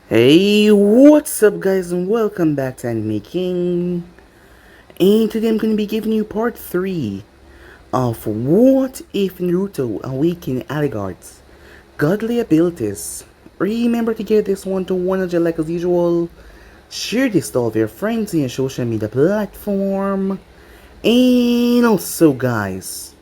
Hey, what's up guys and welcome back to Anime King. And today I'm going to be giving you part 3 of What If Naruto Awaken Alucard's Godly Abilities. Remember to give this one to 100 like as usual. Share this to all of your friends in your social media platform. And also guys,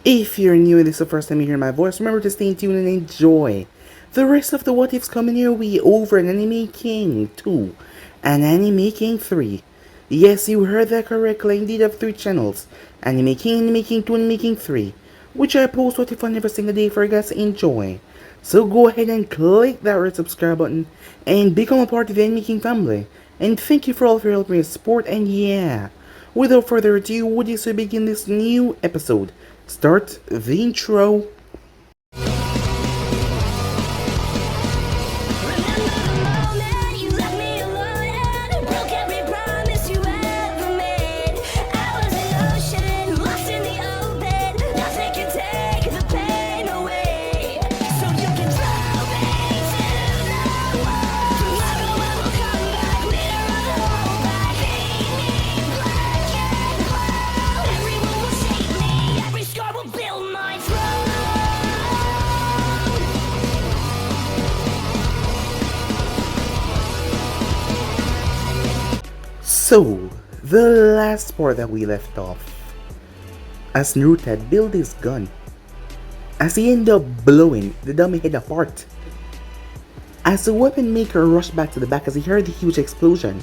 if you're new and this is the first time you hear my voice, remember to stay tuned and enjoy the rest of the What Ifs coming your way over an Anime King 2 and Anime King 3. Yes, you heard that correctly. Indeed, I have 3 channels: Anime King, Anime King 2, and Anime King 3, which I post What If on every single day for you guys to enjoy. So go ahead and click that red subscribe button and become a part of the Anime King family. And thank you for all of your help and your support. And yeah, without further ado, would you say begin this new episode? Start the intro. So, the last part that we left off, as Naruto had built his gun, as he ended up blowing the dummy head apart, as the weapon maker rushed back to the back as he heard the huge explosion,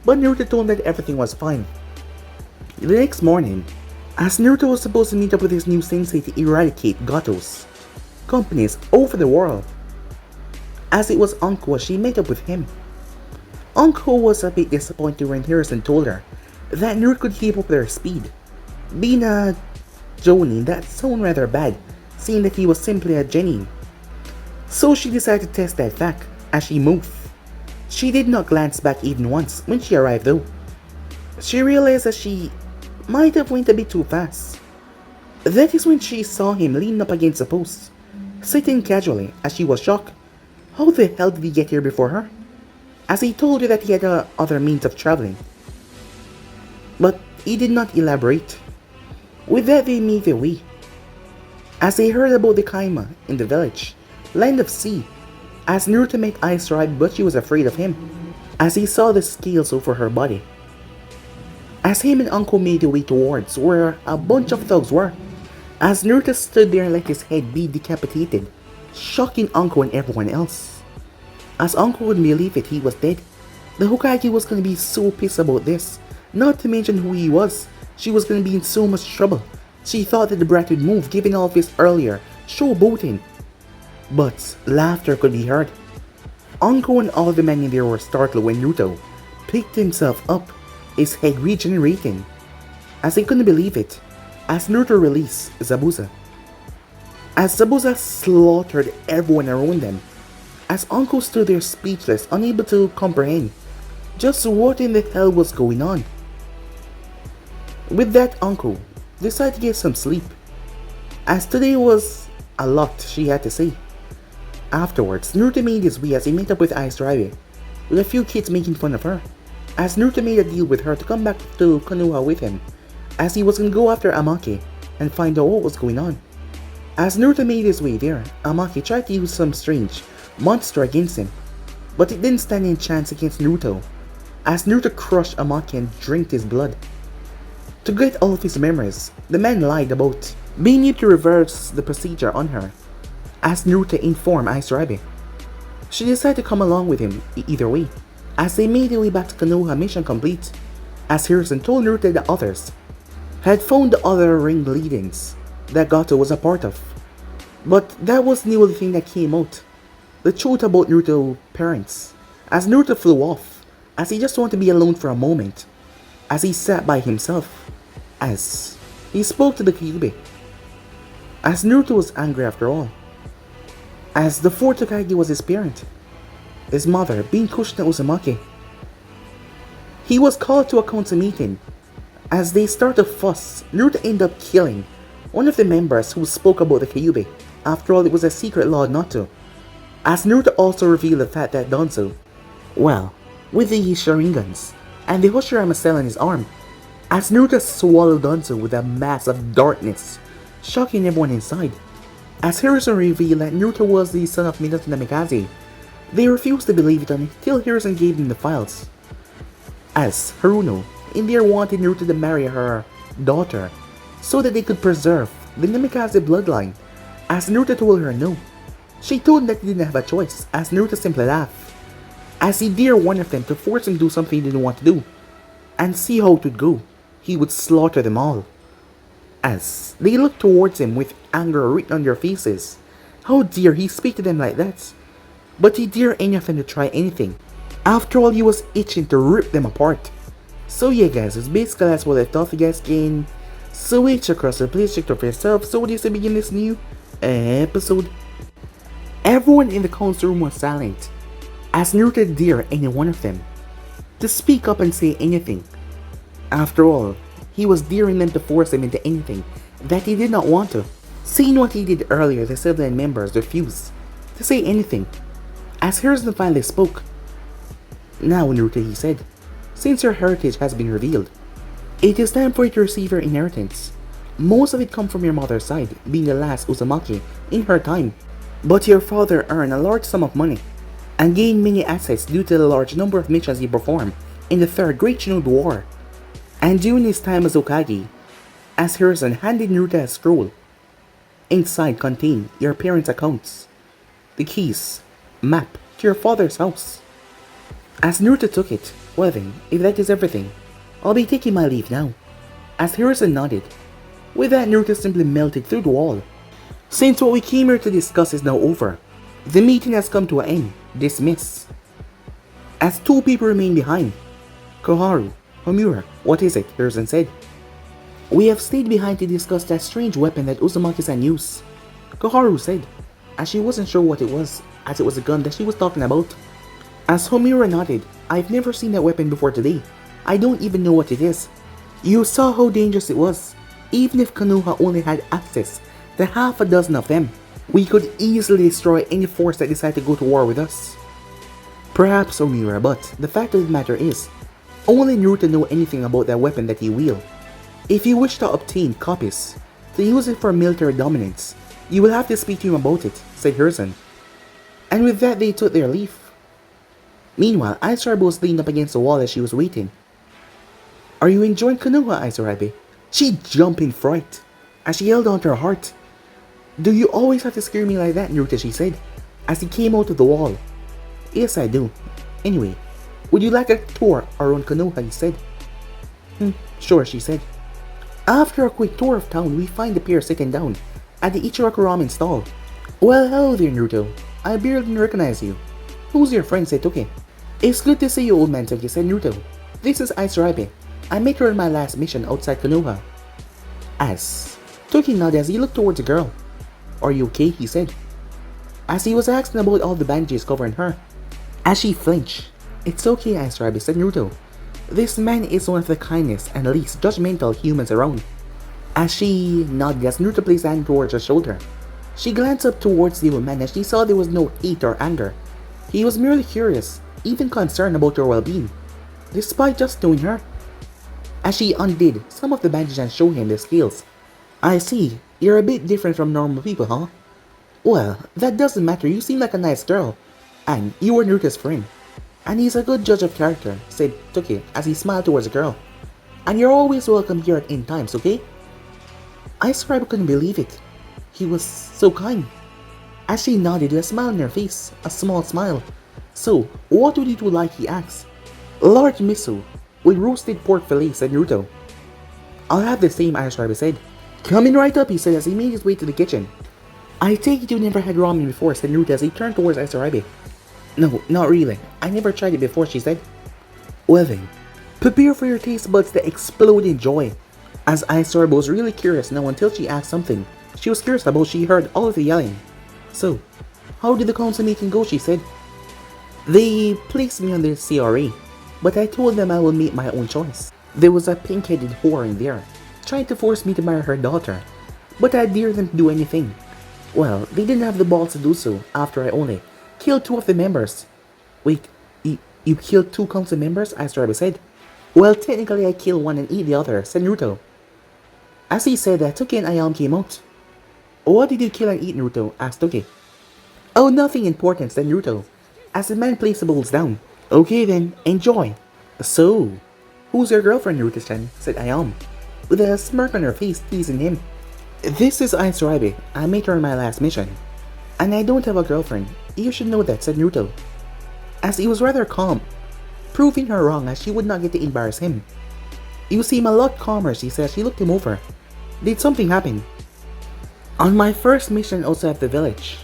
but Naruto told him that everything was fine. The next morning, as Naruto was supposed to meet up with his new sensei to eradicate Goto's companies over the world, as it was Anko as she met up with him. Anko was a bit disappointed when Harrison told her that Naruto could keep up their speed. Being a Jonin, that sounded rather bad, seeing that he was simply a genin. So she decided to test that fact as she moved. She did not glance back even once when she arrived though. She realized that she might have went a bit too fast. That is when she saw him leaning up against a post, sitting casually as she was shocked. How the hell did he get here before her? As he told her that he had other means of traveling. But he did not elaborate. With that they made their way. As they heard about the Kaima in the village, land of sea, as Naruto met Ice Tribe but she was afraid of him, as he saw the scales over her body. As him and Uncle made their way towards where a bunch of thugs were, as Naruto stood there and let his head be decapitated, shocking Uncle and everyone else. As Uncle wouldn't believe it, he was dead. The Hokage was gonna be so pissed about this, not to mention who he was. She was gonna be in so much trouble. She thought that the brat would move, given all of his earlier showboating. But laughter could be heard. Uncle and all the men in there were startled when Naruto picked himself up, his head regenerating. As they couldn't believe it, as Naruto released Zabuza. As Zabuza slaughtered everyone around them, as Uncle stood there speechless, unable to comprehend just what in the hell was going on. With that, Uncle decided to get some sleep, as today was a lot she had to say. Afterwards, Naruto made his way as he met up with Ice Driver, with a few kids making fun of her, as Naruto made a deal with her to come back to Konoha with him, as he was going to go after Amaki and find out what was going on. As Naruto made his way there, Amaki tried to use some strange monster against him, but it didn't stand any chance against Naruto, as Naruto crushed Amaki and drank his blood. To get all of his memories, the man lied about being able to reverse the procedure on her, as Naruto informed Ice Rabbit. She decided to come along with him either way, as they made their way back to Konoha mission complete, as Harrison told Naruto that the others had found the other ringleaders that Gato was a part of. But that was the only thing that came out. The truth about Naruto's parents, as Naruto flew off, as he just wanted to be alone for a moment, as he sat by himself, as he spoke to the Kyuubi, as Naruto was angry after all, as the fourth Hokage was his parent, his mother being Kushina Uzumaki. He was called to a council meeting. As they started to fuss, Naruto ended up killing one of the members who spoke about the Kyuubi. After all, it was a secret law not to. As Naruto also revealed the fact that Danzo, well, with the Sharingans and the Hoshirama cell in his arm, as Naruto swallowed Danzo with a mass of darkness, shocking everyone inside. As Hiruzen revealed that Naruto was the son of Minato Namikaze, they refused to believe it until Hiruzen gave them the files. As Haruno, in there wanted Naruto to marry her daughter so that they could preserve the Namikaze bloodline, as Naruto told her no. She told him that he didn't have a choice, as Naruto simply laughed, as he dared one of them to force him to do something he didn't want to do, and see how it would go. He would slaughter them all. As they looked towards him with anger written on their faces. How dare he speak to them like that? But he dared any of them to try anything. After all, he was itching to rip them apart. So yeah guys, it's basically that's what I thought you guys can. So check across the please check it out for yourself. So what is to begin this new episode? Everyone in the council room was silent, as Naruto dared any one of them to speak up and say anything. After all, he was daring them to force him into anything that he did not want to. Seeing what he did earlier, the sibling members refused to say anything. As Hiruzen finally spoke, "Now Naruto," he said, "since your heritage has been revealed, it is time for you to receive your inheritance. Most of it comes from your mother's side, being the last Uzumaki in her time. But your father earned a large sum of money and gained many assets due to the large number of missions he performed in the Third Great Chunin War. And during his time as Hokage," as Hiruzen handed Naruto a scroll. "Inside contain your parents' accounts, the keys, map to your father's house." As Naruto took it, "Well then, if that is everything, I'll be taking my leave now." As Hiruzen nodded. With that, Naruto simply melted through the wall. Since what we came here to discuss is now over, the meeting has come to an end. Dismiss. As two people remain behind. "Koharu, Homura, what is it?" Hiruzen said. "We have stayed behind to discuss that strange weapon that Uzumaki-san used," Koharu said, as she wasn't sure what it was, as it was a gun that she was talking about. As Homura nodded, "I've never seen that weapon before today. I don't even know what it is. You saw how dangerous it was. Even if Konoha only had access to half a dozen of them, we could easily destroy any force that decided to go to war with us." "Perhaps, Homura, but the fact of the matter is, only Naruto knows anything about that weapon that he wields. If you wish to obtain copies to use it for military dominance, you will have to speak to him about it," said Hiruzen. And with that, they took their leave. Meanwhile, Aizurabe was leaned up against the wall as she was waiting. "Are you enjoying Konoha, Aizurabe?" She jumped in fright as she held on to her heart. "Do you always have to scare me like that, Naruto?" she said, as he came out of the wall. "Yes, I do. Anyway, would you like a tour around Konoha?" he said. Sure," she said. After a quick tour of town, we find the pair sitting down at the Ichiraku ramen stall. "Well, hello there, Naruto. I barely recognize you. Who's your friend?" said Toki. "It's good to see you, old man," Toki said. "Naruto, this is Aizurabe. I met her in my last mission outside Konoha." As Toki nodded as he looked towards the girl. "Are you okay?" he said, as he was asking about all the bandages covering her. As she flinched, "It's okay, Aizurabe," said Naruto. "This man is one of the kindest and least judgmental humans around." As she nodded as Naruto placed a hand towards her shoulder, she glanced up towards the old man as she saw there was no hate or anger. He was merely curious, even concerned about her well-being, despite just knowing her. As she undid some of the bandages and showed him the scales. "I see, you're a bit different from normal people, huh? Well, that doesn't matter, you seem like a nice girl. And you were Naruto's friend. And he's a good judge of character," said Toki as he smiled towards the girl. "And you're always welcome here at end times, okay?" Aizurabe couldn't believe it. He was so kind. As she nodded with a smile on her face, a small smile. "So, what would you like?" he asked. "Large miso with roasted pork fillet," said Naruto. "I'll have the same," Aizurabe said. "Coming right up," he said as he made his way to the kitchen. "I take it you never had ramen before," said Naruto as he turned towards Aizurabe. "No, not really. I never tried it before," she said. "Well then, prepare for your taste buds to explode in joy." As Aizurabe was really curious now until she asked something she was curious about, she heard all of the yelling. "So, how did the council meeting go?" she said. "They placed me on the CRA, but I told them I will make my own choice. There was a pink-headed whore in there, trying to force me to marry her daughter, but I dared them to do anything. Well, they didn't have the balls to do so after I only Killed two of the members. Wait, you killed two council members? Asked Rabbit said. Well, technically I killed one and eat the other, said Naruto. As he said that, Toki and Ayam came out. What did you kill and eat, Naruto? Asked Toki. Oh, nothing important, said Naruto, as the man placed the bowls down. Okay then, enjoy. So, who's your girlfriend, Naruto-chan? Said Ayam, with a smirk on her face, teasing him. This is Aizurabe. I met her on my last mission. And I don't have a girlfriend. You should know that, said Naruto, as he was rather calm, proving her wrong as she would not get to embarrass him. You seem a lot calmer, she said. She looked him over. Did something happen? On my first mission outside the village,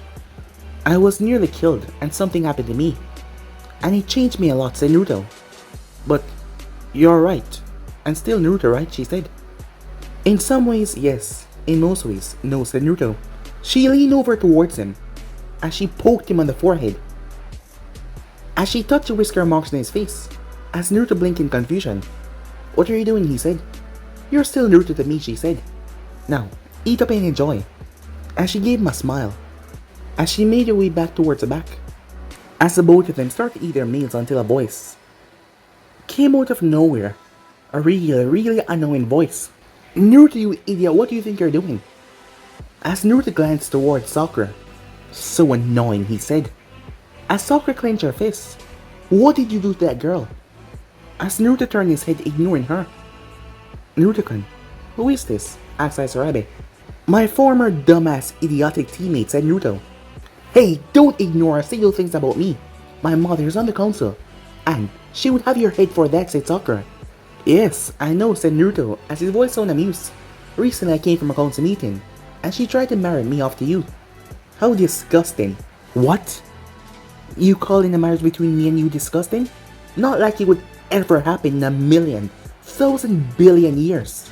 I was nearly killed and something happened to me. And it changed me a lot, said Naruto. But you're right. And still Naruto, right? She said. In some ways, yes. In most ways, no, said Naruto. She leaned over towards him as she poked him on the forehead. As she touched the whisker marks on his face, as Naruto blinked in confusion. What are you doing? He said. You're still Naruto to me, she said. Now, eat up and enjoy. As she gave him a smile, as she made her way back towards the back. As the both of them started to eat their meals until a voice came out of nowhere. A really annoying voice. Naruto, you idiot, what do you think you're doing? As Naruto glanced towards Sakura. So annoying, he said. As Sakura clenched her fists. What did you do to that girl? As Naruto turned his head, ignoring her. Naruto-kun, who is this? Asked Aizurabe. My former dumbass idiotic teammate, said Naruto. Hey, don't ignore single things about me. My mother is on the council, and she would have your head for that, said Sakura. Yes, I know, said Naruto, as his voice sounded amused. Recently I came from a council meeting, and she tried to marry me off to you. How disgusting. What? You calling a marriage between me and you disgusting? Not like it would ever happen in a million, thousand billion years.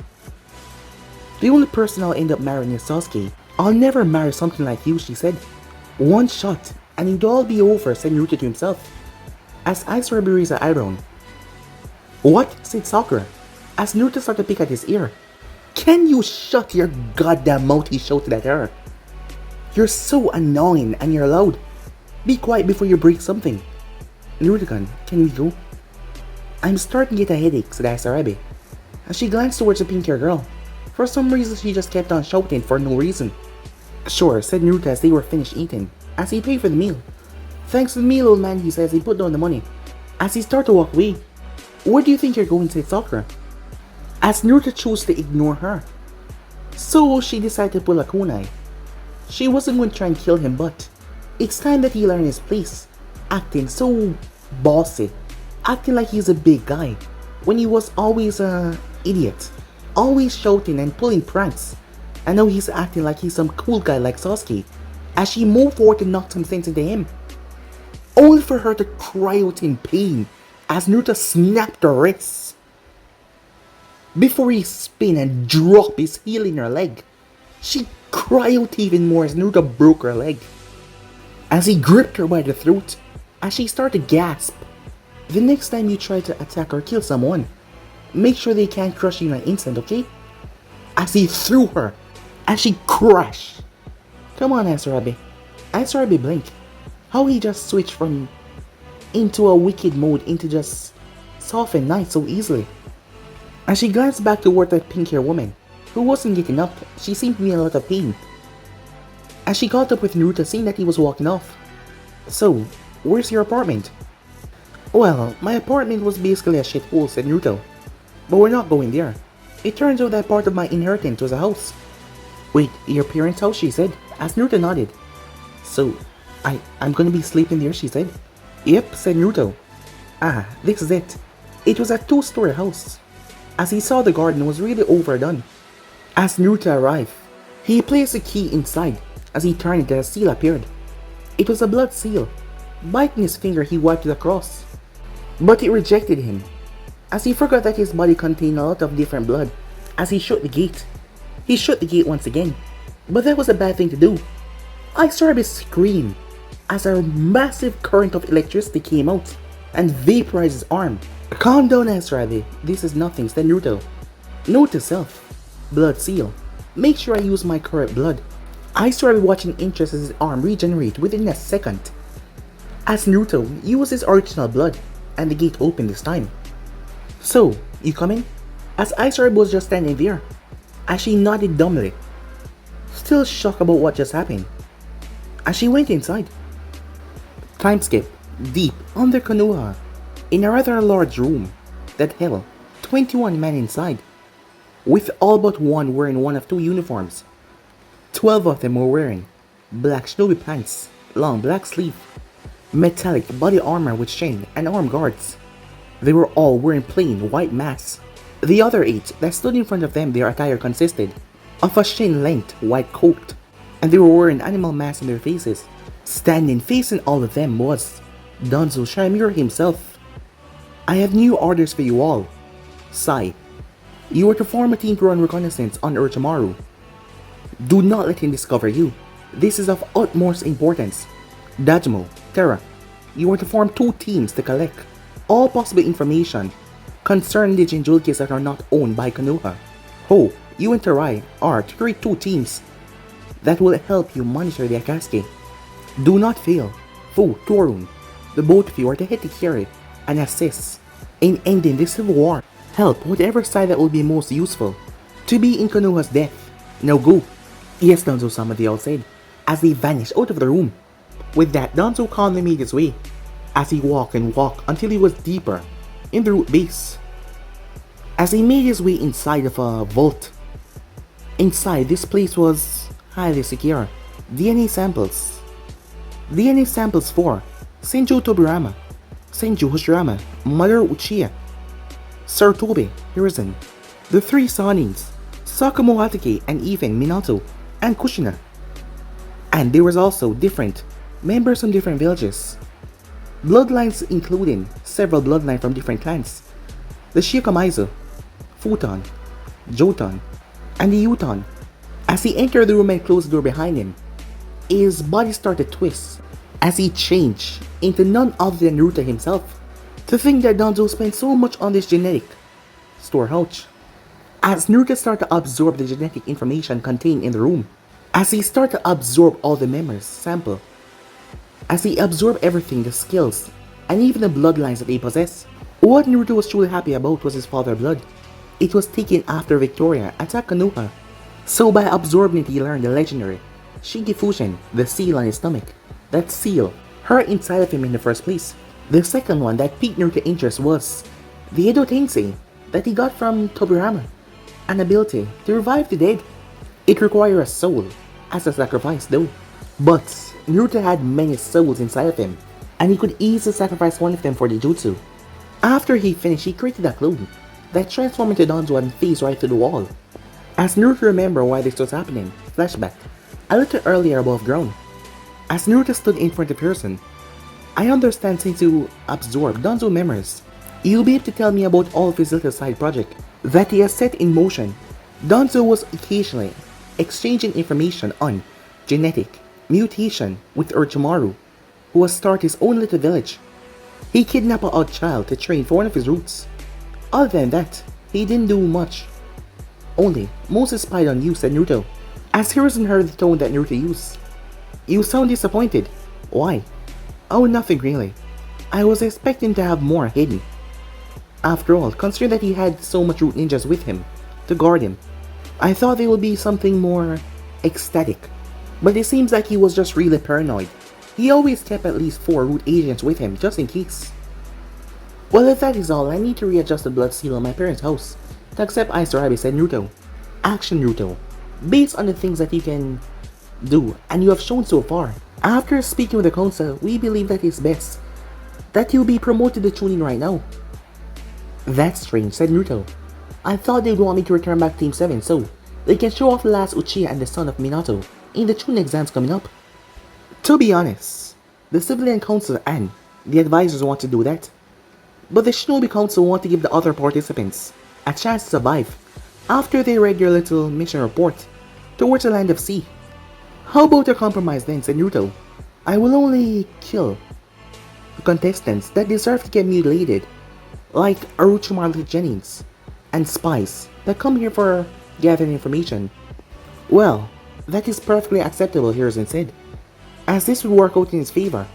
The only person I'll end up marrying is Sasuke. I'll never marry something like you, she said. One shot, and it'd all be over, said Naruto to himself, as Aizurabe raised her eyebrow. What? Said Sakura, as Naruto started to pick at his ear. Can you shut your goddamn mouth, he shouted at her. You're so annoying and you're loud. Be quiet before you break something. Naruto-kun, can we go? I'm starting to get a headache, said Aizurabe, as she glanced towards the pink-haired girl. For some reason she just kept on shouting for no reason. Sure, said Naruto as they were finished eating, as he paid for the meal. Thanks for the meal, old man, he says. He put down the money. As he started to walk away. Where do you think you're going, said Sakura, as Naruto chose to ignore her. So she decided to pull a kunai. She wasn't going to try and kill him, but it's time that he learned his place, acting so bossy, acting like he's a big guy, when he was always a idiot, always shouting and pulling pranks. And now he's acting like he's some cool guy like Sasuke, as she moved forward to knock some sense into him, only for her to cry out in pain as Naruto snapped her wrists, before he spin and drop his heel in her leg. She cried out even more as Naruto broke her leg, as he gripped her by the throat, as she started to gasp. The next time you try to attack or kill someone, make sure they can't crush you in an instant, okay? As he threw her, as she crashed. Come on, Aizurabe. Aizurabe blinked. How he just switched from into a wicked mode into just soft and nice so easily. As she glanced back toward that pink-haired woman, who wasn't getting up, she seemed to be in a lot of pain. As she caught up with Naruto, seeing that he was walking off. So, where's your apartment? Well, my apartment was basically a shithole, said Naruto. But we're not going there. It turns out that part of my inheritance was a house. Wait, your parents' house, she said, as Naruto nodded. So, I'm gonna be sleeping there, she said. Yep, said Naruto. Ah, this is it. It was a 2-story house. As he saw the garden was really overdone. As Naruto arrived, he placed the key inside. As he turned it, a seal appeared. It was a blood seal. Biting his finger, he wiped it across. But it rejected him, as he forgot that his body contained a lot of different blood. As he shut the gate, he shut the gate once again. But that was a bad thing to do. Aizurabe screamed as a massive current of electricity came out and vaporized his arm. Calm down, Aizurabe. This is nothing, said Naruto. Note to self. Blood seal. Make sure I use my correct blood. Aizurabe watching interest as his arm regenerate within a second. as Naruto used his original blood and the gate opened this time. "So, you coming?" As Aisorb was just standing there, as she nodded dumbly, still shocked about what just happened. As she went inside. Time skip, deep under Konoha, in a rather large room that held 21 men inside, with all but one wearing one of two uniforms. 12 of them were wearing black snowy pants, long black sleeve, metallic body armor with chain and arm guards. They were all wearing plain white masks. The other 8 that stood in front of them, their attire consisted of a chain-length white coat, and they were wearing animal masks on their faces. Standing facing all of them was Danzo Shamir himself. "I have new orders for you all. Sai, you are to form a team to run reconnaissance on Orochimaru. Do not let him discover you. This is of utmost importance. Dajimo, Terra, you are to form 2 teams to collect all possible information concerning the Jinchurikis that are not owned by Konoha. Ho, you and Terai are to create 2 teams that will help you monitor the Akatsuki. Do not fail. Fu, Torun, the both of you are to hit the carry and assist in ending this civil war. Help whatever side that will be most useful to be in Konoha's death. Now go." "Yes, Danzo-sama," they all said, as they vanished out of the room. With that, Danzo calmly made his way, as he walked and walked until he was deeper in the root base. As he made his way inside of a vault. Inside, this place was highly secure. DNA samples. DNA samples for Senju Tobirama, Senju Hoshirama, Mother Uchiha, Sir Tobe Hiruzen, the 3 Sanins, Sakamoto Hatake, and even Minato and Kushina. And there was also different members from different villages. Bloodlines including several bloodlines from different clans. The Shikamaizu, Futon, Jotan, and the Yuton. As he entered the room and closed the door behind him, his body started to twist as he changed into none other than Naruto himself. To think that Danzo spent so much on this genetic storehouse. As Naruto started to absorb the genetic information contained in the room, as he started to absorb all the memories, sample, as he absorbed everything, the skills, and even the bloodlines that he possessed, what Naruto was truly happy about was his father's blood. It was taken after Victoria attacked Konoha. So by absorbing it, he learned the legendary Shinki Fushin, the seal on his stomach. That seal hurt inside of him in the first place. The second one that piqued Naruto's interest was the Edo Tensei that he got from Tobirama, an ability to revive the dead. It required a soul as a sacrifice though. But Naruto had many souls inside of him, and he could easily sacrifice one of them for the jutsu. After he finished, he created a clone that transformed into Danzo and phased right through the wall. As Naruto remembered why this was happening, flashback, a little earlier above ground. As Naruto stood in front of the person, "I understand since you absorbed Danzo memories, you'll be able to tell me about all of his little side project that he has set in motion." Danzo was occasionally exchanging information on genetic mutation with Orochimaru, who has started his own little village. He kidnapped a odd child to train for one of his roots. Other than that, he didn't do much. "Only, Moses spied on you," said Naruto. As Hiruzen heard the tone that Naruto used, "You sound disappointed." "Why?" "Oh, nothing really. I was expecting to have more hidden. After all, considering that he had so much root ninjas with him to guard him, I thought there would be something more ecstatic. But it seems like he was just really paranoid. He always kept at least 4 root agents with him just in case." "Well, if that is all, I need to readjust the blood seal on my parents' house to accept Aisorabi," said Naruto. "Action, Naruto. Based on the things that you can do and you have shown so far, after speaking with the council, we believe that it's best that you'll be promoted to Chunin right now." "That's strange," said Naruto. "I thought they'd want me to return back to Team 7 so they can show off the last Uchiha and the son of Minato in the Chunin exams coming up." To be honest, the civilian council and the advisors want to do that, but the Shinobi council want to give the other participants a chance to survive after they read their little mission report towards the land of sea. "How about a compromise then," said Naruto. "I will only kill the contestants that deserve to get mutilated, like Orochimaru Jennings and spies that come here for gathering information." "Well, that is perfectly acceptable," Hiruzen said, as this would work out in his favor.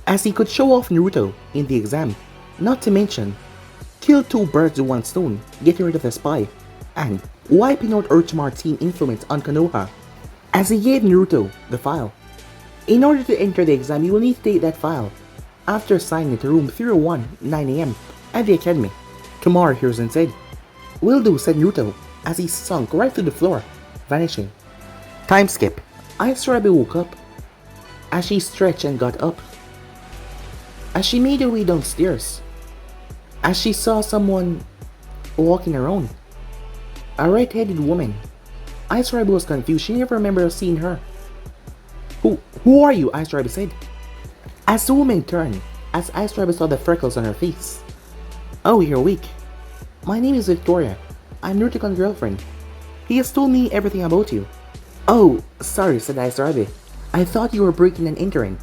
as he could show off Naruto in the exam, not to mention kill two birds with one stone, getting rid of the spy, and wiping out Orochimaru's team influence on Konoha, as he gave Naruto the file. In order to enter the exam, you will need to take that file after signing to room 301, 9 AM at the academy. Tomorrow hears and said, "Will do," said Naruto, as he sunk right to the floor, vanishing. Time skip. Aizurabi woke up, as she stretched and got up. As she made her way downstairs, as she saw someone walking around, a red-headed woman. Aizurabi was confused, she never remembered seeing her. Who are you?" Aizurabi said. As the woman turned, as Aizurabi saw the freckles on her face. "Oh, you're weak. My name is Victoria. I'm Naruto's girlfriend. He has told me everything about you." "Oh, sorry," said Aizurabi. "I thought you were breaking and entering.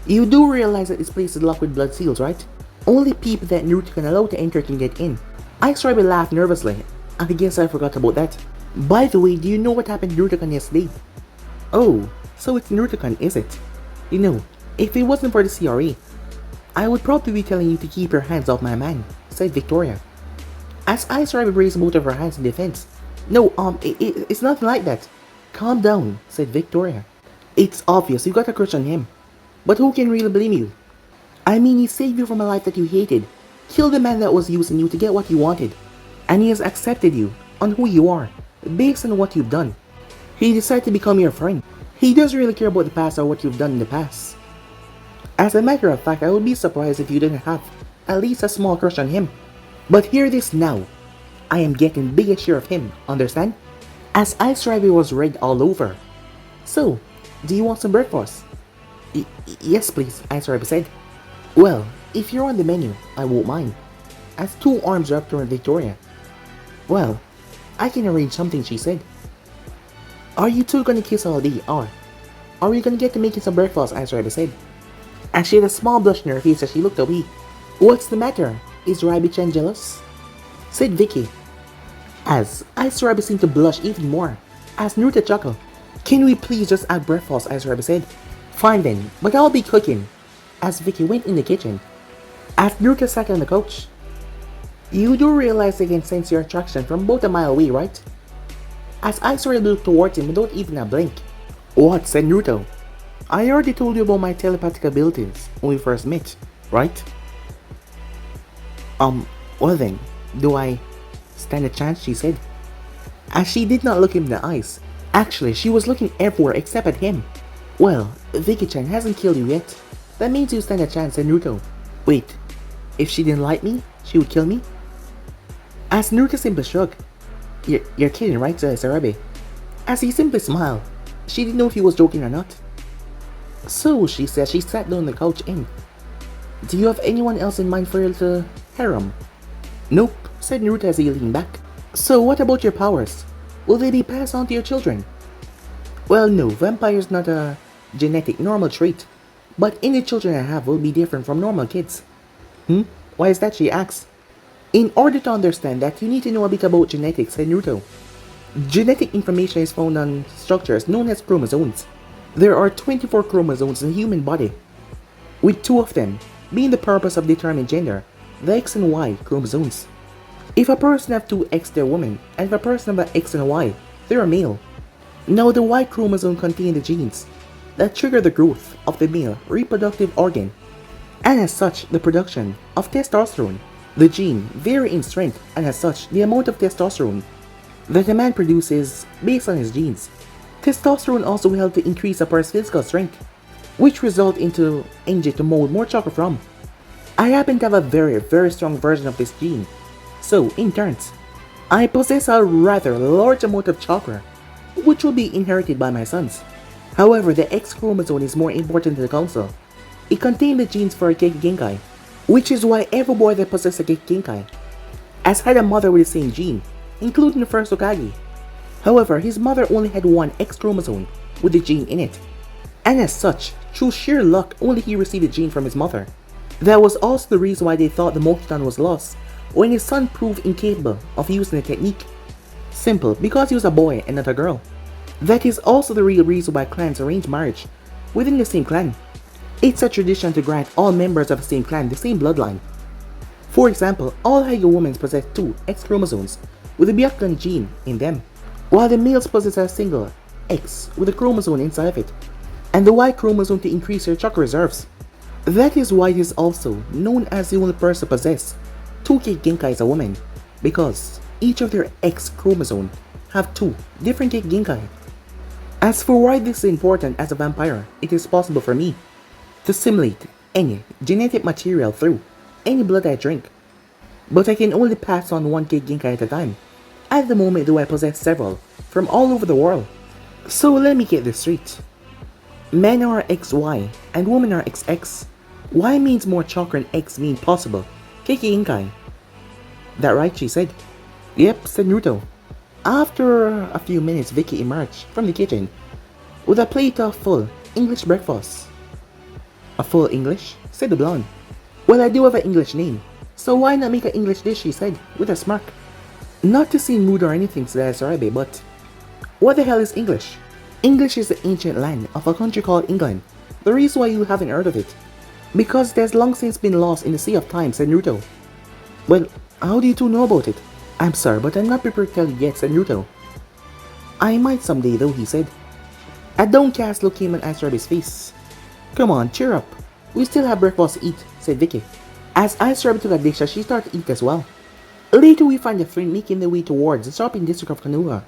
You do realize that this place is locked with blood seals, right? Only people that Naruto can allow to enter can get in." Aizurabi laughed nervously. "I guess I forgot about that. By the way, do you know what happened to Naruto yesterday?" "Oh, so it's Naruto, is it? You know, if it wasn't for the CRA, I would probably be telling you to keep your hands off my man," said Victoria. As Aizurabi raised both of her hands in defense. "No, it's nothing like that. Calm down," said Victoria. "It's obvious you got a crush on him. But who can really blame you? I mean, he saved you from a life that you hated, killed the man that was using you to get what you wanted, and he has accepted you on who you are, based on what you've done. He decided to become your friend. He doesn't really care about the past or what you've done in the past. As a matter of fact, I would be surprised if you didn't have at least a small crush on him. But hear this now. I am getting biggest share of him, understand?" As Aizurabi was red all over. "So, do you want some breakfast?" Yes please," Aizurabi said. "Well, if you're on the menu, I won't mind." As two arms wrapped around Victoria. "Well, I can arrange something," she said. "Are you two gonna kiss all day, or are we gonna get to making some breakfast?" Aizurabi said. And she had a small blush in her face as she looked away. "What's the matter? Is Rabi-chan jealous?" said Vicky. As Aizurabi seemed to blush even more, as Naruto chuckled. "Can we please just add breakfast?" Aizurabi said. "Fine then, but I'll be cooking." As Vicky went in the kitchen. As Naruto sat on the couch. "You do realize they can sense your attraction from about a mile away, right?" As Aizurabi looked towards him without even a blink. "What?" said Naruto. "I already told you about my telepathic abilities when we first met, right?" Well then, do I stand a chance?" she said. As she did not look him in the eyes. Actually, she was looking everywhere except at him. "Well, Vicky-chan hasn't killed you yet. That means you stand a chance," said Naruto. "Wait, if she didn't like me, she would kill me?" As Naruto simply shrugged. You're kidding, right?" said Aizurabi. As he simply smiled. She didn't know if he was joking or not. "So," she said, she sat down on the couch and, "do you have anyone else in mind for your little harem?" "Nope," said Naruto as he leaned back. "So what about your powers? Will they be passed on to your children?" "Well, no, vampire is not a genetic normal trait, but any children I have will be different from normal kids." Why is that?" she asked. "In order to understand that, you need to know a bit about genetics," said Naruto. "Genetic information is found on structures known as chromosomes. There are 24 chromosomes in the human body, with 2 of them being the purpose of determining gender, the X and Y chromosomes. If a person have 2 X, they're woman, and if a person have an X and a Y, they're a male. Now the Y chromosome contains the genes that trigger the growth of the male reproductive organ, and as such the production of testosterone. The gene vary in strength, and as such the amount of testosterone that a man produces based on his genes. Testosterone also helps to increase a person's physical strength, which result into energy to mold more chakra from. I happen to have a very strong version of this gene, so in turns, I possess a rather large amount of chakra, which will be inherited by my sons. However, the X chromosome is more important to the council. It contains the genes for a Genkai, which is why every boy that possesses a Genkai has had a mother with the same gene, including the first Hokage. However, his mother only had 1 X chromosome with the gene in it, and as such, through sheer luck, only he received the gene from his mother. That was also the reason why they thought the Mokitan was lost when his son proved incapable of using the technique. Simple, because he was a boy and not a girl. That is also the real reason why clans arrange marriage within the same clan. It's a tradition to grant all members of the same clan the same bloodline. For example, all Hyuga women possess two X chromosomes with a Byakugan gene in them, while the males possess a single X with a chromosome inside of it, and the Y chromosome to increase their chakra reserves. That is why it is also known as the only person to possess 2K Genkai as a woman, because each of their X chromosome have two different K Genkai. As for why this is important as a vampire, it is possible for me to simulate any genetic material through any blood I drink, but I can only pass on one K Genkai at a time. At the moment though I possess several from all over the world. So let me get this straight. Men are XY and women are XX. Y means more chakra and X means possible. Keiki Inkai. That right, she said. Yep, said Naruto. After a few minutes, Vicky emerged from the kitchen with a plate of full English breakfast. A full English? Said the blonde. Well, I do have an English name, so why not make an English dish, she said, with a smirk. Not to seem rude or anything, said Sarabe, but what the hell is English? English is the ancient land of a country called England. The reason why you haven't heard of it, because it has long since been lost in the sea of time, said Naruto. Well, how do you two know about it? I'm sorry, but I'm not prepared to tell you yet, said Naruto. I might someday though, he said. A downcast look came on Sarabe's face. Come on, cheer up. We still have breakfast to eat, said Vicky. As Sarabe took a dish, she started to eat as well. Later we find the three making their way towards the shopping district of Konoha.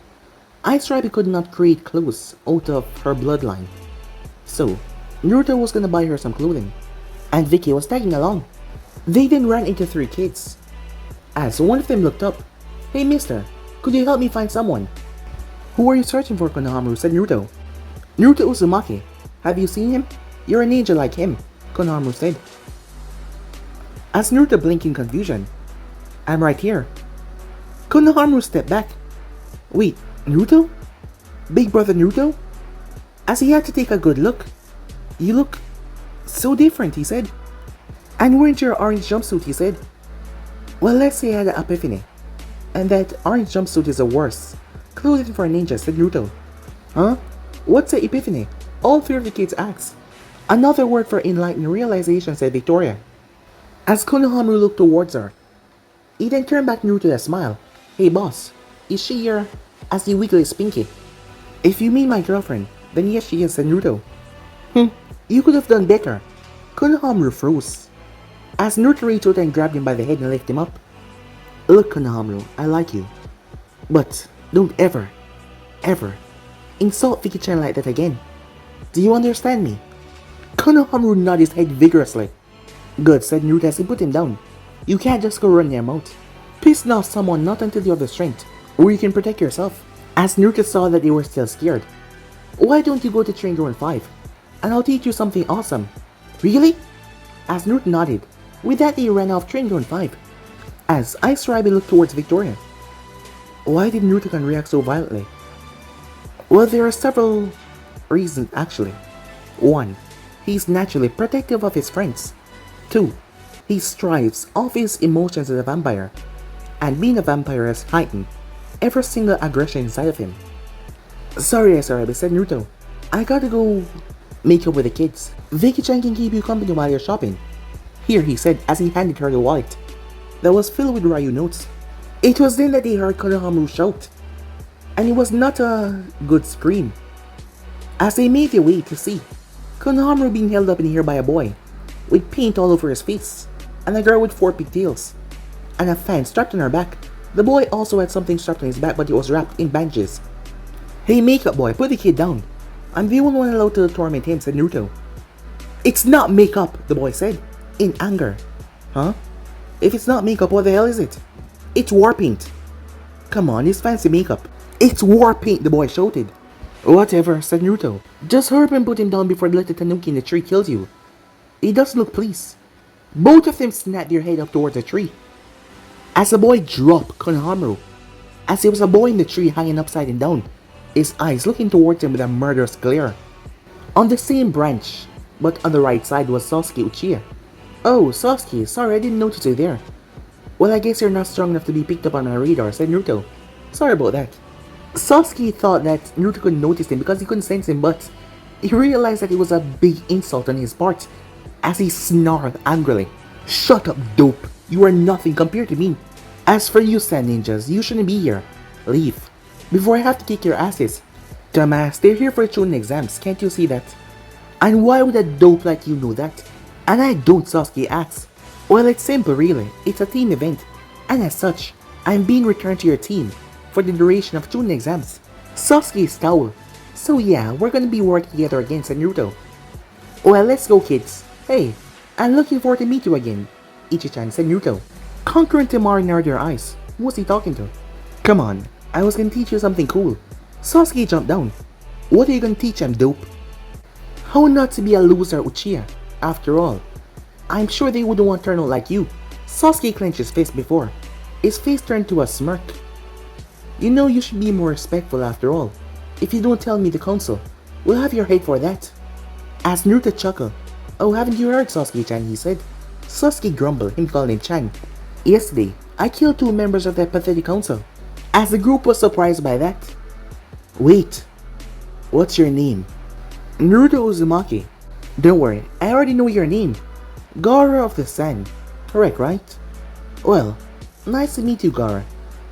Sarabe could not create clothes out of her bloodline, so Naruto was gonna buy her some clothing, and Vicky was tagging along. They then ran into three kids. As one of them looked up, Hey mister, could you help me find someone? Who are you searching for, Konohamaru, said Naruto. Naruto Uzumaki. Have you seen him? You're a ninja like him, Konohamaru said. As Naruto blinked in confusion, I'm right here. Konohamaru stepped back. Wait, Naruto? Big brother Naruto? As he had to take a good look. You look so different, he said. And weren't your orange jumpsuit, he said. Well, let's say I had an epiphany. And that orange jumpsuit is the worst clothing for a ninja, said Naruto. Huh? What's an epiphany? All three of the kids asked. Another word for enlightened realization, said Victoria. As Konohamaru looked towards her, he then turned back Naruto with a smile. Hey boss, is she your... As he wiggled his pinky. If you mean my girlfriend, then yes she is, said Naruto. You could have done better. Konohamaru froze. As Naruto reached out and grabbed him by the head and lifted him up. Look Konohamaru, I like you. But don't ever insult Vicky-chan like that again. Do you understand me? Konohamaru nodded his head vigorously. Good, said Naruto as he put him down. You can't just go run your mouth. Pissing off someone not until you have the strength, or you can protect yourself. As Naruto saw that they were still scared. Why don't you go to Train Ground 5? And I'll teach you something awesome. Really? As Naruto nodded, with that he ran off Train Ground 5. As Sarabe looked towards Victoria. Why did Naruto react so violently? Well, there are several reasons actually. 1. He's naturally protective of his friends. 2. He strives off his emotions as a vampire. And being a vampire has heightened every single aggression inside of him. Sorry Sarabe, said Naruto. I gotta go make up with the kids. Vicky-chan can keep you company while you're shopping. Here, he said as he handed her the wallet that was filled with Ryu notes. It was then that they heard Konohamaru shout, and it was not a good scream. As they made their way to see Konohamaru being held up in the air by a boy with paint all over his face, and a girl with 4 pigtails, and a fan strapped on her back. The boy also had something strapped on his back, but it was wrapped in bandages. Hey makeup boy, put the kid down. I'm the only one allowed to torment him, said Naruto. It's not makeup, the boy said, in anger. Huh? If it's not makeup, what the hell is it? It's war paint. Come on, it's fancy makeup. It's war paint, the boy shouted. Whatever, said Naruto. Just hurry up and put him down before the little tanuki in the tree kills you. He doesn't look pleased. Both of them snapped their head up towards the tree. As the boy dropped Konohamaru, as there was a boy in the tree hanging upside down, his eyes looking towards him with a murderous glare. On the same branch, but on the right side was Sasuke Uchiha. Oh, Sasuke, sorry I didn't notice you there. Well, I guess you're not strong enough to be picked up on my radar, said Naruto. Sorry about that. Sasuke thought that Naruto couldn't notice him because he couldn't sense him, but He realized that it was a big insult on his part as he snarled angrily. Shut up, dope. You are nothing compared to me. As for you, Sand Ninjas, you shouldn't be here. Leave. Before I have to kick your asses. Dumbass, they're here for Chunin exams, can't you see that? And why would a dope like you know that? And I don't, Sasuke asks. Well, it's simple really. It's a team event. And as such, I'm being returned to your team for the duration of Chunin exams. Sasuke scowled. So yeah, we're gonna be working together against Naruto. Well, let's go kids. Hey, I'm looking forward to meet you again. Ichi-chan said Naruto. Conquer and Temari narrowed their eyes. Who was he talking to? Come on, I was gonna teach you something cool. Sasuke jumped down. What are you gonna teach him, dope? How not to be a loser, Uchiha. After all, I'm sure they wouldn't want to turn out like you. Sasuke clenched his fist before. His face turned to a smirk. You know you should be more respectful after all. If you don't tell me the council, we'll have your head for that. As Naruto chuckled. Oh, haven't you heard, Sasuke-chan, he said. Sasuke grumbled, him calling him Chan. Yesterday, I killed 2 members of that pathetic council. As the group was surprised by that. Wait, what's your name? Naruto Uzumaki. Don't worry, I already know your name. Gaara of the Sun. Correct, right? Well, nice to meet you, Gaara.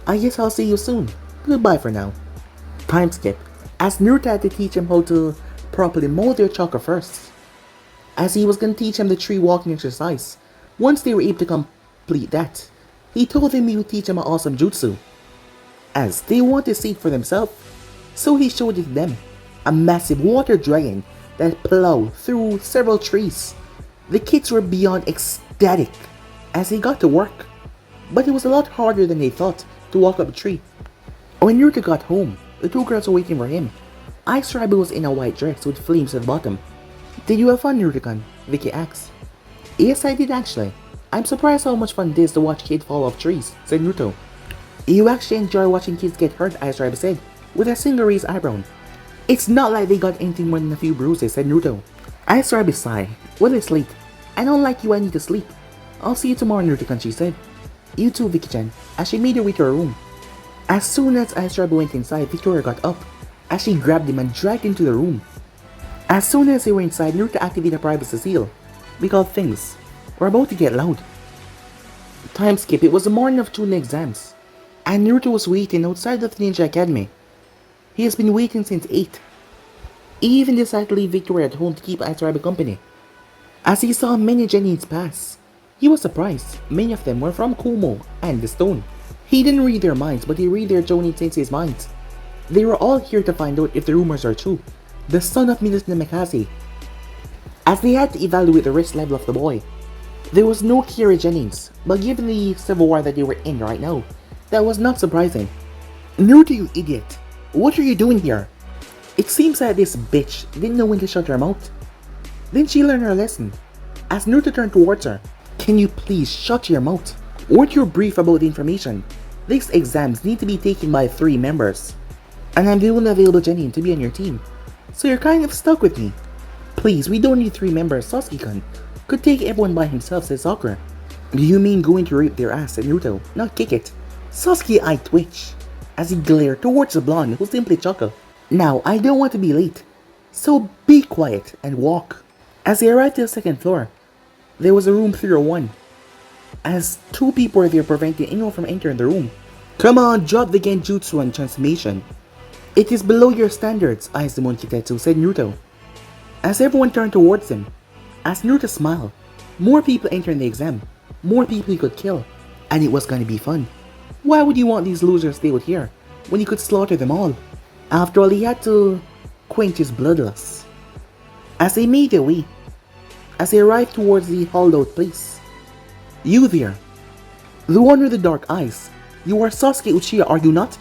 I guess I'll see you soon. Goodbye for now. Time skip. As Naruto had to teach him how to properly mold their chakra first. As he was going to teach him the tree walking exercise. Once they were able to complete that, he told them he would teach them an awesome jutsu. As they wanted to see it for themselves, so he showed it to them. A massive water dragon that plowed through several trees. The kids were beyond ecstatic as he got to work. But it was a lot harder than they thought to walk up a tree. When Naruto got home, the 2 girls were waiting for him. Ice Rabbit was in a white dress with flames at the bottom. Did you have fun, Naruto-kun? Vicky asked. Yes, I did actually. I'm surprised how much fun it is to watch kids fall off trees, said Naruto. You actually enjoy watching kids get hurt, Ice Rabbit said, with a single raised eyebrow. It's not like they got anything more than a few bruises, said Naruto. Ice Rabbit sighed. Well, it's late. I don't like you, I need to sleep. I'll see you tomorrow, Naruto-kun, she said. You too, Vicky-chan, as she made her way to her room. As soon as Ice Rabbit went inside, Victoria got up, as she grabbed him and dragged him to the room. As soon as they were inside, Naruto activated privacy seal, because things were about to get loud. Time skip, it was the morning of Chunin exams, and Naruto was waiting outside of the Ninja Academy. He has been waiting since 8. He even decided to leave Victoria at home to keep Ice Rabbit company. As he saw many Genins pass, he was surprised. Many of them were from Kumo and the Stone. He didn't read their minds, but he read their Jonin Sensei's minds. They were all here to find out if the rumors are true. The son of Minato Namikaze. As they had to evaluate the risk level of the boy, there was no clear Genins, but given the civil war that they were in right now, that was not surprising. Naruto, you idiot! What are you doing here? It seems that this bitch didn't know when to shut her mouth. Didn't she learn her lesson? As Naruto turned towards her, can you please shut your mouth? Weren't you brief about the information? These exams need to be taken by 3 members. And I'm the only available Genin to be on your team. So you're kind of stuck with me. Please, we don't need 3 members, Sasuke-kun. Could take everyone by himself, said Sakura. Do you mean going to rape their ass, said Naruto, not kick it? Sasuke's eye twitched as he glared towards the blonde who simply chuckled. Now, I don't want to be late, so be quiet and walk. As they arrived to the 2nd floor, there was a room 301. As 2 people were there preventing anyone from entering the room. Come on, drop the genjutsu and transformation. It is below your standards, Aizumon Kitetsu, said Naruto. As everyone turned towards him, as Naruto smiled, more people entering the exam, more people he could kill, and it was gonna be fun. Why would you want these losers to stay out here, when you could slaughter them all? After all, he had to quench his bloodlust. As they made their way, as they arrived towards the hollowed place. You there, the one with the dark eyes, you are Sasuke Uchiha, are you not?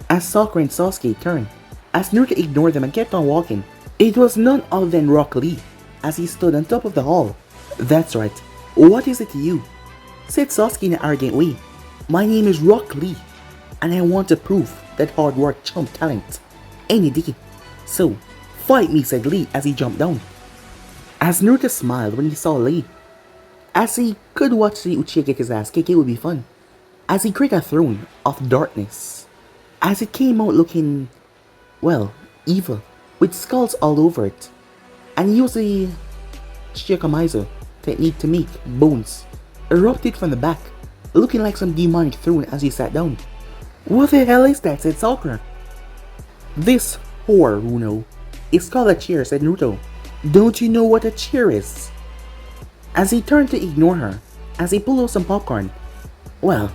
As Sakura and Sasuke turned, as Naruto ignored them and kept on walking, it was none other than Rock Lee, as he stood on top of the hall. That's right, what is it to you? Said Sasuke in an arrogant way. My name is Rock Lee, and I want to prove that hard work trumps talent any day. So, fight me, said Lee as he jumped down. As Naruto smiled when he saw Lee, as he could watch the Uchiha get his ass kicked, it would be fun. As he created a throne of darkness, as it came out looking, well, evil, with skulls all over it. and used the Shiakamizu technique to make Bones erupted from the back, looking like some demonic throne as he sat down. "What the hell is that?" said Sakura. "This whore, Runo. It's called a chair," said Naruto. "Don't you know what a chair is?" As he turned to ignore her, as he pulled out some popcorn. Well,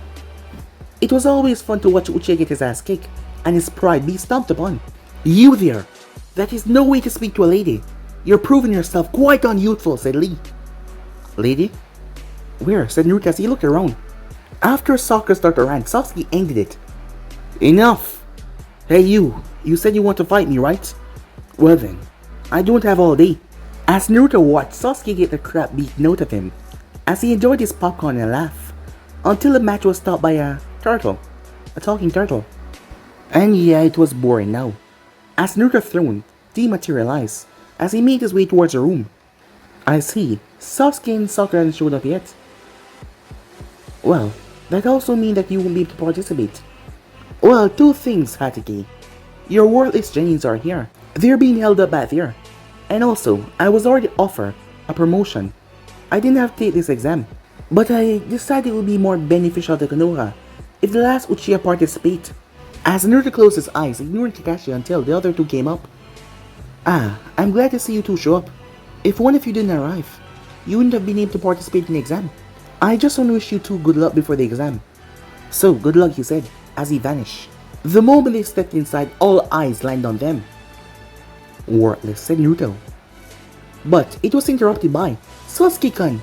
it was always fun to watch Uchiha get his ass kicked and his pride be stomped upon. "You there! That is no way to speak to a lady. You're proving yourself quite unyouthful," said Lee. "Lady? Where?" said Naruto as he looked around. After Sakura started a rant, Sasuke ended it. "Enough! Hey you said you want to fight me, right? Well then, I don't have all day." As Naruto watched Sasuke get the crap beaten out of him, as he enjoyed his popcorn and laughed, until the match was stopped by a talking turtle. And yeah, it was boring now, as Naruto's throne dematerialized as he made his way towards the room. "I see, Sasuke and Sakura hadn't showed up yet. Well, that also means that you won't be able to participate." "Well, two things, Hatake. Your worthless Genins are here. They're being held up back there. And also, I was already offered a promotion. I didn't have to take this exam, but I decided it would be more beneficial to Konoha if the last Uchiha participate." As Naruto closed his eyes, ignoring Kakashi until the other two came up. "I'm glad to see you two show up. If one of you didn't arrive, you wouldn't have been able to participate in the exam. I just want to wish you two good luck before the exam." "So, good luck," he said, as he vanished. The moment they stepped inside, all eyes lined on them. "Worthless," said Naruto. But it was interrupted by Sasuke-kun.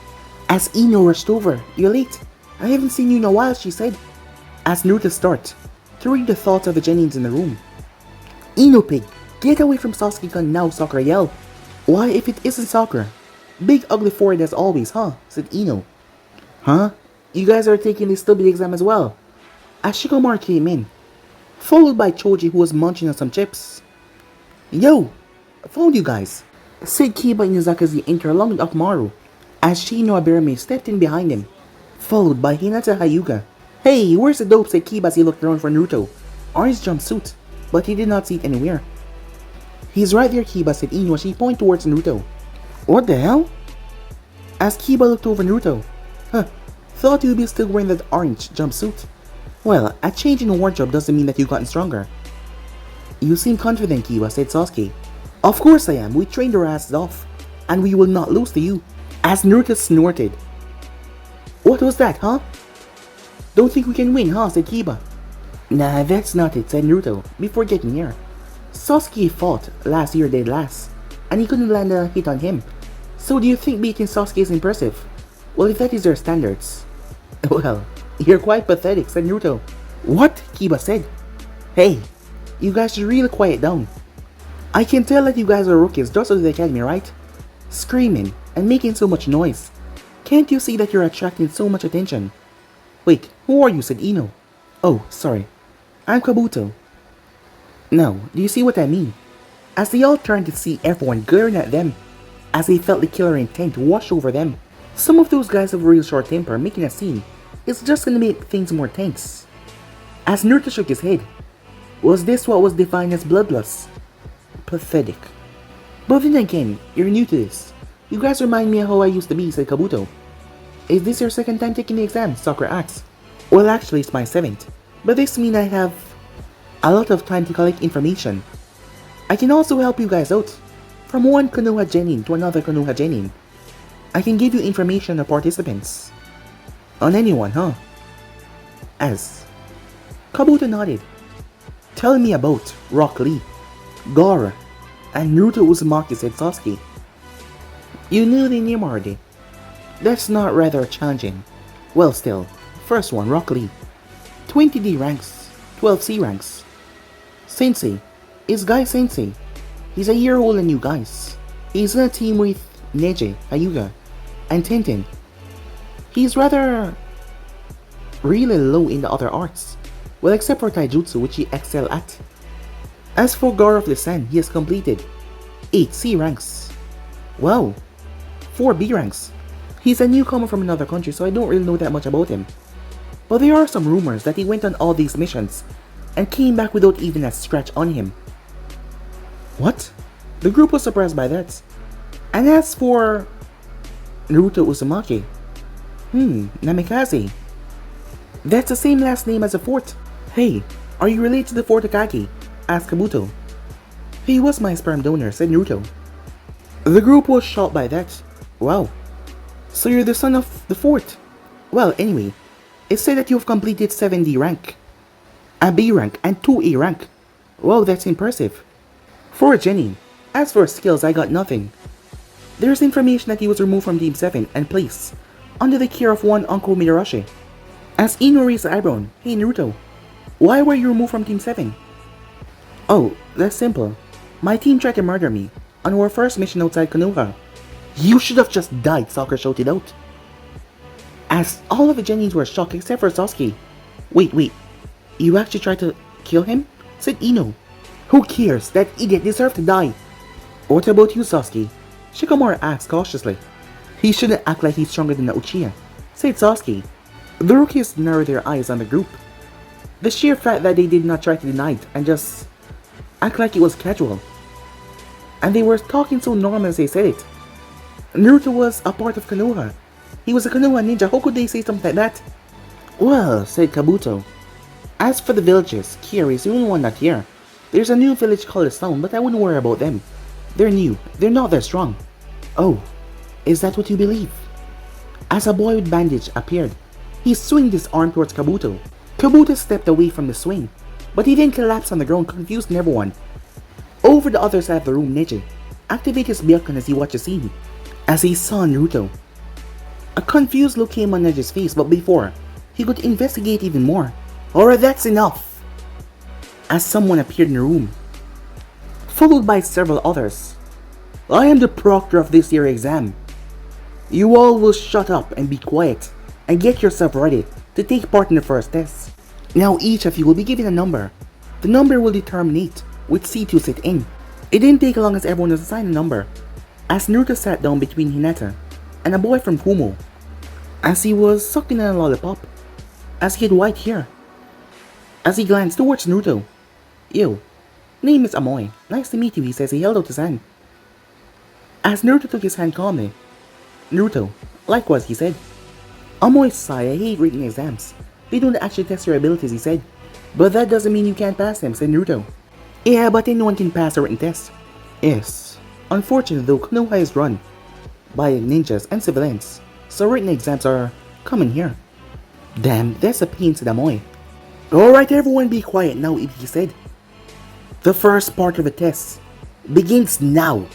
As Ino rushed over. "You're late. I haven't seen you in a while," she said, as Naruto started to read the thoughts of the Genins in the room. "Ino pig, get away from Sasuke-kun now," Sakura yelled. "Why, if it isn't Sakura? Big ugly forehead as always, huh?" said Ino. "Huh? You guys are taking this stupid exam as well?" As Shikamaru came in, followed by Choji, who was munching on some chips. "Yo, I found you guys," said Kiba Inazaki as he entered along with Akamaru, as Shino Aberame stepped in behind him, followed by Hinata Hyuga. "Hey, where's the dope?" said Kiba as he looked around for Naruto, orange jumpsuit, but he did not see it anywhere. "He's right there, Kiba," said Ino as she pointed towards Naruto. "What the hell?" As Kiba looked over Naruto. Thought you'd be still wearing that orange jumpsuit. Well, a change in wardrobe doesn't mean that you've gotten stronger." "You seem confident, Kiba," said Sasuke. "Of course I am. We trained our asses off, and we will not lose to you." As Naruto snorted. "What was that, huh? Don't think we can win, huh?" said Kiba. "Nah, that's not it," said Naruto, before getting here. "Sasuke fought last year dead last, and he couldn't land a hit on him. So do you think beating Sasuke is impressive? Well, if that is their standards." "Well, you're quite pathetic," said Naruto. "What?" Kiba said. "Hey, you guys should really quiet down. I can tell that you guys are rookies just out of the academy, right? Screaming and making so much noise. Can't you see that you're attracting so much attention?" "Wait, who are you?" said Ino. "Oh, sorry. I'm Kabuto." "Now, do you see what I mean?" As they all turned to see everyone glaring at them, as they felt the killer intent wash over them. Some of those guys have a real short temper, making a scene is just gonna make things more tense. As Naruto shook his head. Was this what was defined as bloodlust? Pathetic. "But then again, you're new to this. You guys remind me of how I used to be," said Kabuto. "Is this your second time taking the exam?" Sakura asked. "Well, actually it's my 7th, but this means I have a lot of time to collect information. I can also help you guys out. From one Konoha Genin to another Konoha Genin. I can give you information on participants." "On anyone, huh?" As Kabuto nodded. "Tell me about Rock Lee, Gaara, and Naruto Uzumaki," said Sasuke. "You knew the name already. That's not rather challenging. Well, still, first one, Rock Lee. 20D ranks, 12C ranks. Sensei is Guy Sensei. He's a year older than you guys. He's in a team with Neji, Hyuga, and Tenten. He's rather really low in the other arts, well except for Taijutsu, which he excels at. As for Gaara of the Sun, he has completed 8 C ranks. Wow, 4 B ranks. He's a newcomer from another country, so I don't really know that much about him. But there are some rumors that he went on all these missions and came back without even a scratch on him." What? The group was surprised by that. And as for Naruto Uzumaki, Namikaze. That's the same last name as the fort. Hey, are you related to the Fort Akagi? Asked Kabuto. He was my sperm donor, said Naruto. The group was shocked by that. Wow. So you're the son of the fort. Well, anyway, it said that you've completed 7D rank, a B rank, and 2A rank. Wow, that's impressive. For a Genin. As for skills, I got nothing. There's information that he was removed from Team 7 and placed under the care of one Uncle Midarashi. As Ino raised the eyebrow, hey Naruto, why were you removed from Team 7? Oh, that's simple. My team tried to murder me on our first mission outside Konoha. You should have just died, Soccer shouted out. As all of the Genins were shocked except for Sasuke. Wait, you actually tried to kill him? Said Ino. Who cares? That idiot deserved to die. What about you, Sasuke? Shikamaru asked cautiously. He shouldn't act like he's stronger than the Uchiha, said Sasuke. The rookies narrowed their eyes on the group. The sheer fact that they did not try to deny it and just act like it was casual. And they were talking so normal as they said it. Naruto was a part of Konoha. He was a Konoha ninja. How could they say something like that? Well, said Kabuto. As for the villages, Kiri is the only one not here. There's a new village called the Stone, but I wouldn't worry about them. They're new. They're not that strong. Oh, is that what you believe? As a boy with bandage appeared, he swung his arm towards Kabuto. Kabuto stepped away from the swing, but he then collapsed on the ground, confused everyone. Over the other side of the room, Neji activated his Byakugan as he watched the scene. As he saw Naruto, a confused look came on Neji's face, but before he could investigate even more. Alright, that's enough! As someone appeared in the room, followed by several others. I am the proctor of this year's exam. You all will shut up and be quiet and get yourself ready to take part in the first test. Now each of you will be given a number. The number will determine which seat you sit in. It didn't take long as everyone was assigned a number, as Naruto sat down between Hinata and a boy from Kumo, as he was sucking on a lollipop, as he had white hair. As he glanced towards Naruto. Ew, name is Amoy. Nice to meet you, he says. He held out his hand. As Naruto took his hand calmly, Naruto, likewise, he said. Amoy sighed. I hate written exams. They don't actually test your abilities, he said. But that doesn't mean you can't pass them, said Naruto. Yeah, but anyone can pass a written test. Yes. Unfortunately though, Konoha is run by ninjas and civilians, so written exams are common here. Damn, that's a pain, said Amoy. Alright everyone, be quiet now, he said. The first part of the test begins now.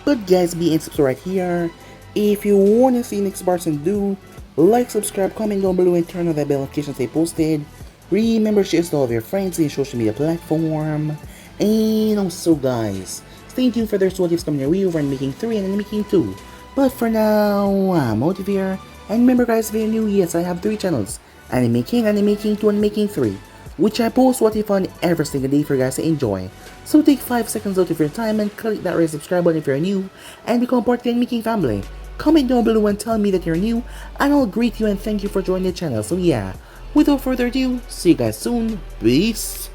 But guys, be in subscribe right here. If you wanna see next parts, and do like, subscribe, comment down below, and turn on that bell notification stay posted. Remember, share to all of your friends in your social media platform. And also guys, stay tuned for their tips coming your way over and making 3 and then making 2. But for now, I'm out of here. And remember guys, if you're new, yes, I have 3 channels. Anime King, Anime King 2, and Making 3, which I post what I fun every single day for you guys to enjoy. So take 5 seconds out of your time and click that red subscribe button if you're new, and become part of the Anime King family. Comment down below and tell me that you're new, and I'll greet you and thank you for joining the channel. So yeah, without further ado, see you guys soon. Peace.